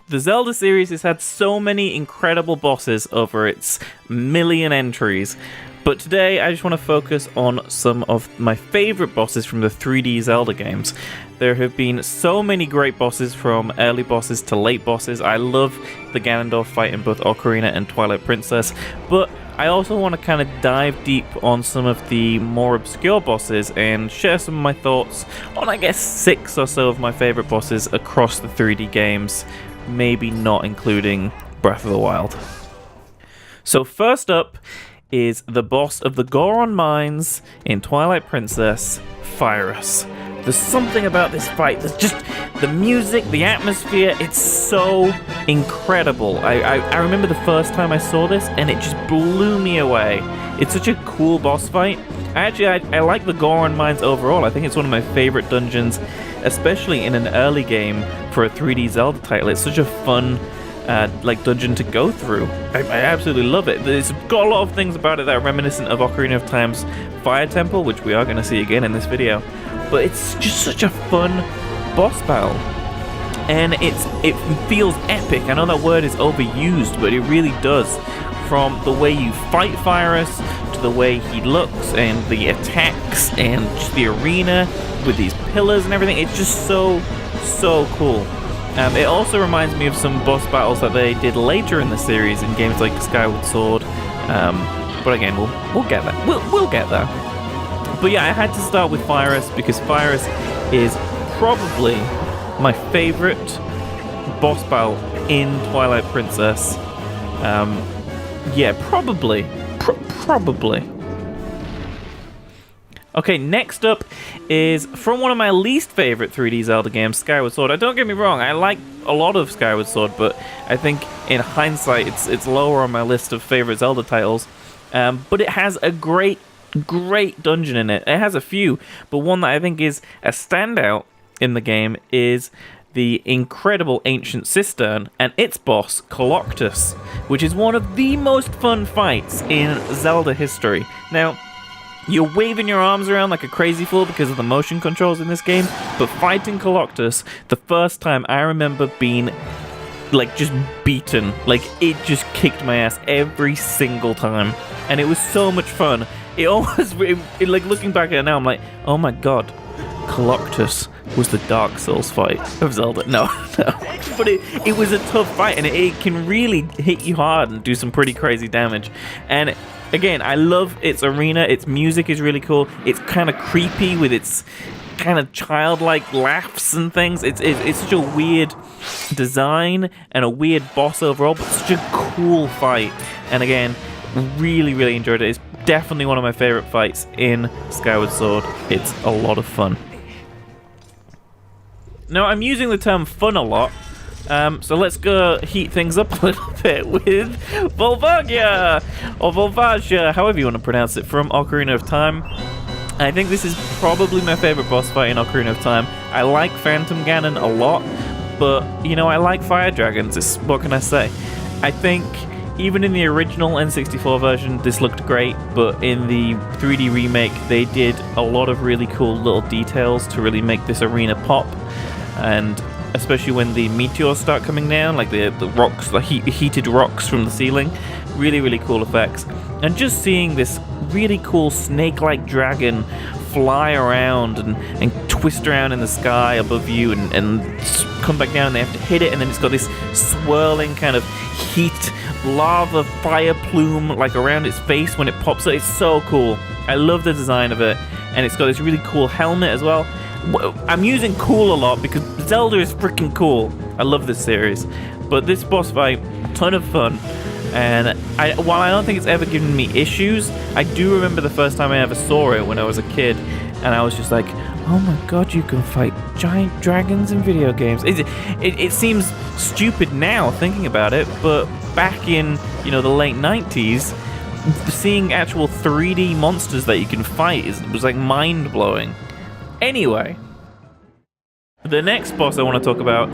The Zelda series has had so many incredible bosses over its million entries, but today I just want to focus on some of my favorite bosses from the 3D Zelda games. There have been so many great bosses, from early bosses to late bosses. I love the Ganondorf fight in both Ocarina and Twilight Princess, but I also want to kind of dive deep on some of the more obscure bosses and share some of my thoughts on, I guess, 6 or so of my favorite bosses across the 3D games, maybe not including Breath of the Wild. So first up is the boss of the Goron Mines in Twilight Princess, Fyrus. There's something about this fight, there's just the music, the atmosphere, it's so incredible. I remember the first time I saw this and it just blew me away. It's such a cool boss fight. I like the Goron Mines overall. I think it's one of my favorite dungeons, especially in an early game for a 3D Zelda title. It's such a fun dungeon to go through. I absolutely love it. It's got a lot of things about it that are reminiscent of Ocarina of Time's Fire Temple, which we are going to see again in this video. But it's just such a fun boss battle, and it feels epic. I know that word is overused, but it really does. From the way you fight Fyrus, to the way he looks, and the attacks, and just the arena with these pillars and everything, it's just so cool. It also reminds me of some boss battles that they did later in the series in games like Skyward Sword. But again, we'll get there. We'll get there. But yeah, I had to start with Fyrus because Fyrus is probably my favorite boss battle in Twilight Princess. Yeah, probably. Probably. Okay, next up is from one of my least favorite 3D Zelda games, Skyward Sword. Don't get me wrong, I like a lot of Skyward Sword, but I think in hindsight it's lower on my list of favorite Zelda titles. But it has a great dungeon in it. It has a few, but one that I think is a standout in the game is the incredible Ancient Cistern and its boss, Coloctus, which is one of the most fun fights in Zelda history. Now, you're waving your arms around like a crazy fool because of the motion controls in this game, but fighting Coloctus, the first time I remember being just beaten. It just kicked my ass every single time, and it was so much fun. It almost, looking back at it now, I'm like, oh my god, Coloctus was the Dark Souls fight of Zelda. No. But it was a tough fight, and it can really hit you hard and do some pretty crazy damage. And again, I love its arena. Its music is really cool. It's kind of creepy with its kind of childlike laughs and things. It's such a weird design and a weird boss overall, but such a cool fight. And again, really enjoyed it. It's definitely one of my favorite fights in Skyward Sword. It's a lot of fun. Now, I'm using the term fun a lot, so let's go heat things up a little bit with Volvagia, or Volvagia, however you want to pronounce it, from Ocarina of Time. I think this is probably my favorite boss fight in Ocarina of Time. I like Phantom Ganon a lot, but, I like Fire Dragons. What can I say? I think even in the original N64 version, this looked great, but in the 3D remake, they did a lot of really cool little details to really make this arena pop. And especially when the meteors start coming down, like the rocks, the heated rocks from the ceiling, really cool effects. And just seeing this really cool snake-like dragon fly around and twist around in the sky above you and come back down, and they have to hit it, and then it's got this swirling kind of heat, lava, fire plume around its face when it pops up. It's so cool. I love the design of it, and it's got this really cool helmet as well. I'm using cool a lot because Zelda is freaking cool. I love this series. But this boss fight, ton of fun. And while I don't think it's ever given me issues, I do remember the first time I ever saw it when I was a kid, and I was just like, oh my god, you can fight giant dragons in video games. It seems stupid now thinking about it, but back in the late 90s, seeing actual 3D monsters that you can fight was mind-blowing. Anyway, the next boss I want to talk about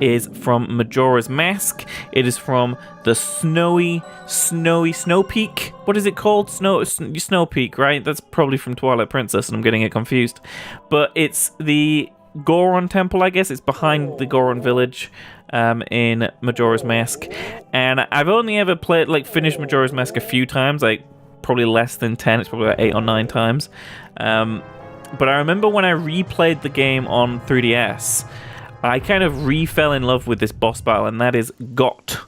is from Majora's Mask. It is from the snowy Snow Peak. What is it called? Snow Peak, right? That's probably from Twilight Princess, and I'm getting it confused. But it's the Goron Temple, I guess. It's behind the Goron village. in Majora's Mask, and I've only ever finished Majora's Mask a few times, like probably less than 10. It's probably like 8 or 9 times. But I remember when I replayed the game on 3DS, I kind of fell in love with this boss battle, and that is Got.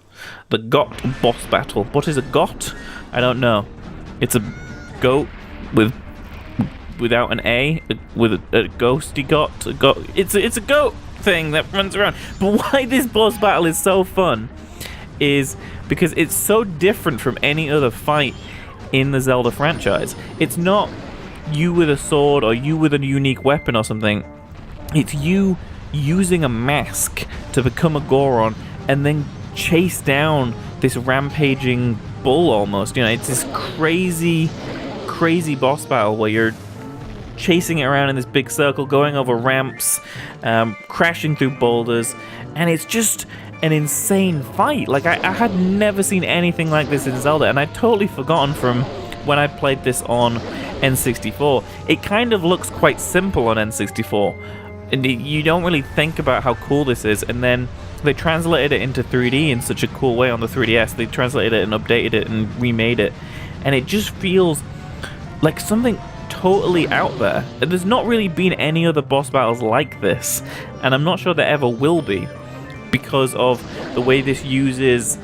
The Got boss battle. What is a Got? I don't know. It's a goat without an A, with a ghosty got. It's a goat thing that runs around. But why this boss battle is so fun is because it's so different from any other fight in the Zelda franchise. It's not you with a sword or you with a unique weapon or something. It's you using a mask to become a Goron and then chase down this rampaging bull almost. You know, it's this crazy boss battle where you're chasing it around in this big circle, going over ramps, crashing through boulders, and it's just an insane fight. Like, I had never seen anything like this in Zelda, and I'd totally forgotten from when I played this on N64. It kind of looks quite simple on N64, and you don't really think about how cool this is, and then they translated it into 3D in such a cool way on the 3DS. They translated it and updated it and remade it, and it just feels like something totally out there. There's not really been any other boss battles like this, and I'm not sure there ever will be, because of the way this uses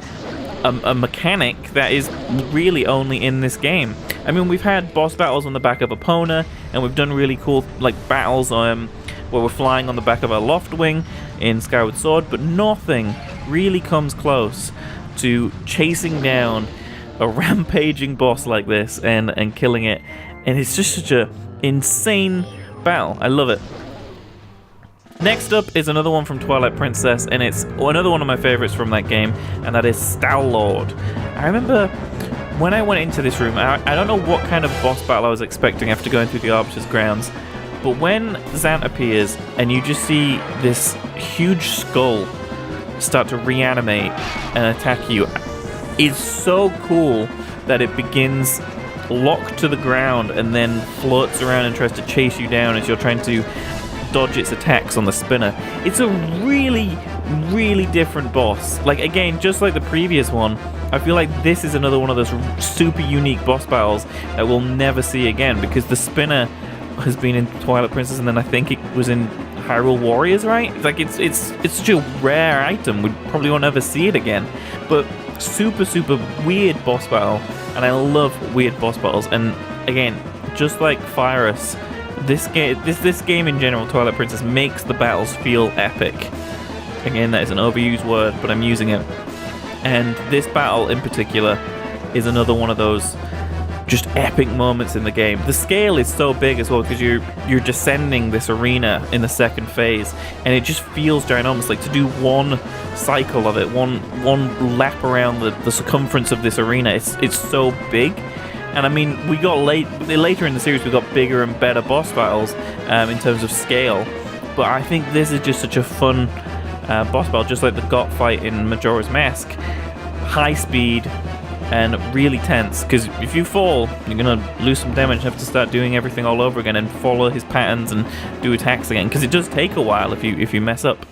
a mechanic that is really only in this game. I mean, we've had boss battles on the back of Epona, and we've done really cool battles where we're flying on the back of a Loftwing in Skyward Sword, but nothing really comes close to chasing down a rampaging boss like this and killing it. And it's just such a insane battle. I love it. Next up is another one from Twilight Princess, and it's another one of my favorites from that game, and that is Stal-Lord. I remember when I went into this room, I don't know what kind of boss battle I was expecting after going through the Arbiter's grounds, but when Zant appears and you just see this huge skull start to reanimate and attack you, it's so cool that it begins locked to the ground and then floats around and tries to chase you down as you're trying to dodge its attacks on the spinner. It's a really different boss. Like, again, just like the previous one, I feel like this is another one of those super unique boss battles that we'll never see again, because the spinner has been in Twilight Princess, and then I think it was in Hyrule Warriors, right? Like, it's such a rare item, we probably won't ever see it again. But super weird boss battle, and I love weird boss battles. And again, just like Fyrus, this game in general, Twilight Princess, makes the battles feel epic. Again, that is an overused word, but I'm using it. And this battle in particular is another one of those just epic moments in the game. The scale is so big as well, because you're descending this arena in the second phase, and it just feels ginormous. Like, to do one cycle of it, one lap around the circumference of this arena, it's so big. And I mean, we got later in the series, we got bigger and better boss battles in terms of scale, but I think this is just such a fun boss battle, just like the Got fight in Majora's Mask. High speed and really tense, because if you fall, you're gonna lose some damage and have to start doing everything all over again and follow his patterns and do attacks again, because it does take a while if you mess up.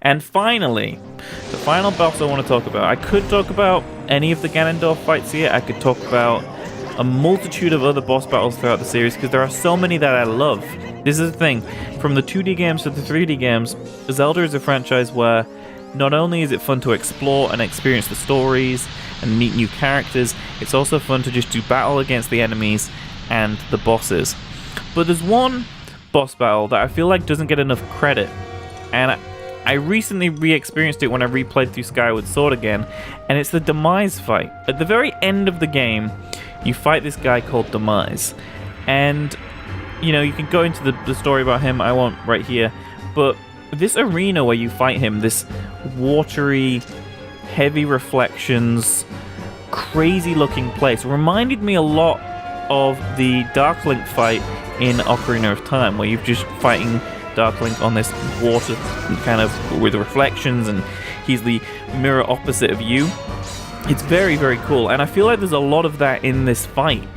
And finally, the final boss I want to talk about. I could talk about any of the Ganondorf fights here. I could talk about a multitude of other boss battles throughout the series, because there are so many that I love. This is the thing, from the 2D games to the 3D games, Zelda is a franchise where not only is it fun to explore and experience the stories and meet new characters, it's also fun to just do battle against the enemies and the bosses. But there's one boss battle that I feel like doesn't get enough credit, and I recently re-experienced it when I replayed through Skyward Sword again, and it's the Demise fight. At the very end of the game, you fight this guy called Demise, and you know, you can go into the story about him, I won't right here, but this arena where you fight him, this watery, heavy reflections, crazy looking place, reminded me a lot of the Dark Link fight in Ocarina of Time, where you're just fighting Dark Link on this water kind of with reflections, and he's the mirror opposite of you. It's very cool, and I feel like there's a lot of that in this fight.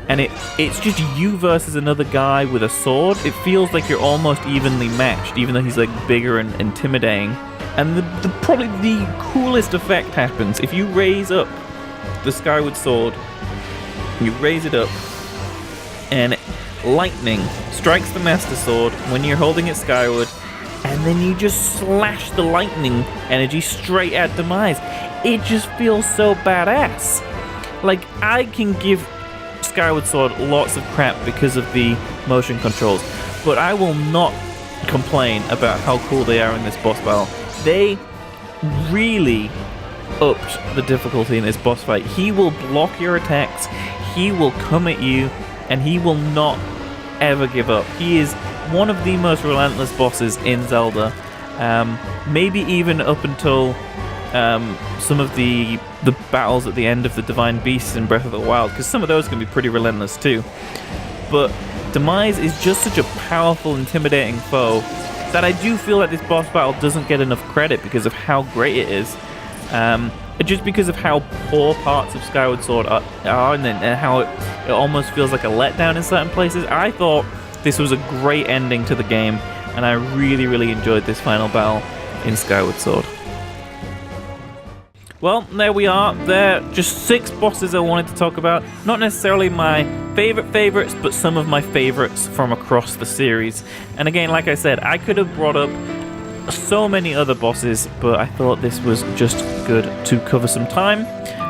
And it's just you versus another guy with a sword. It feels like you're almost evenly matched, even though he's like bigger and intimidating. And probably the coolest effect happens if you raise up the Skyward Sword. You raise it up, and lightning strikes the Master Sword when you're holding it skyward, and then you just slash the lightning energy straight at Demise. It just feels so badass. Like, I can give Skyward Sword lots of crap because of the motion controls, but I will not complain about how cool they are in this boss battle. They really upped the difficulty in this boss fight. He will block your attacks, he will come at you, and he will not ever give up. He is one of the most relentless bosses in Zelda. Maybe even up until some of the battles at the end of the Divine Beasts in Breath of the Wild, because some of those can be pretty relentless too. But Demise is just such a powerful, intimidating foe that I do feel that this boss battle doesn't get enough credit because of how great it is. Just because of how poor parts of Skyward Sword are and how it almost feels like a letdown in certain places. I thought this was a great ending to the game, and I really, really enjoyed this final battle in Skyward Sword. Well, there we are. There are just 6 bosses I wanted to talk about. Not necessarily my favorites, but some of my favorites from across the series. And again, like I said, I could have brought up so many other bosses, but I thought this was just good to cover some time.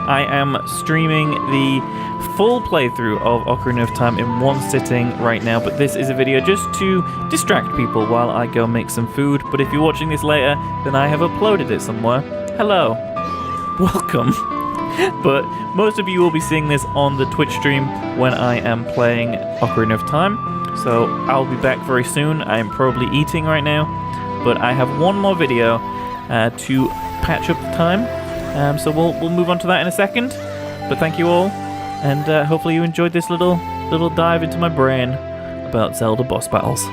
I am streaming the full playthrough of Ocarina of Time in one sitting right now, but this is a video just to distract people while I go make some food. But if you're watching this later, then I have uploaded it somewhere. Hello. Welcome. But most of you will be seeing this on the Twitch stream when I am playing Ocarina of Time. So I'll be back very soon. I am probably eating right now, but I have one more video to patch up the time. So we'll move on to that in a second. But thank you all, and hopefully you enjoyed this little dive into my brain about Zelda boss battles.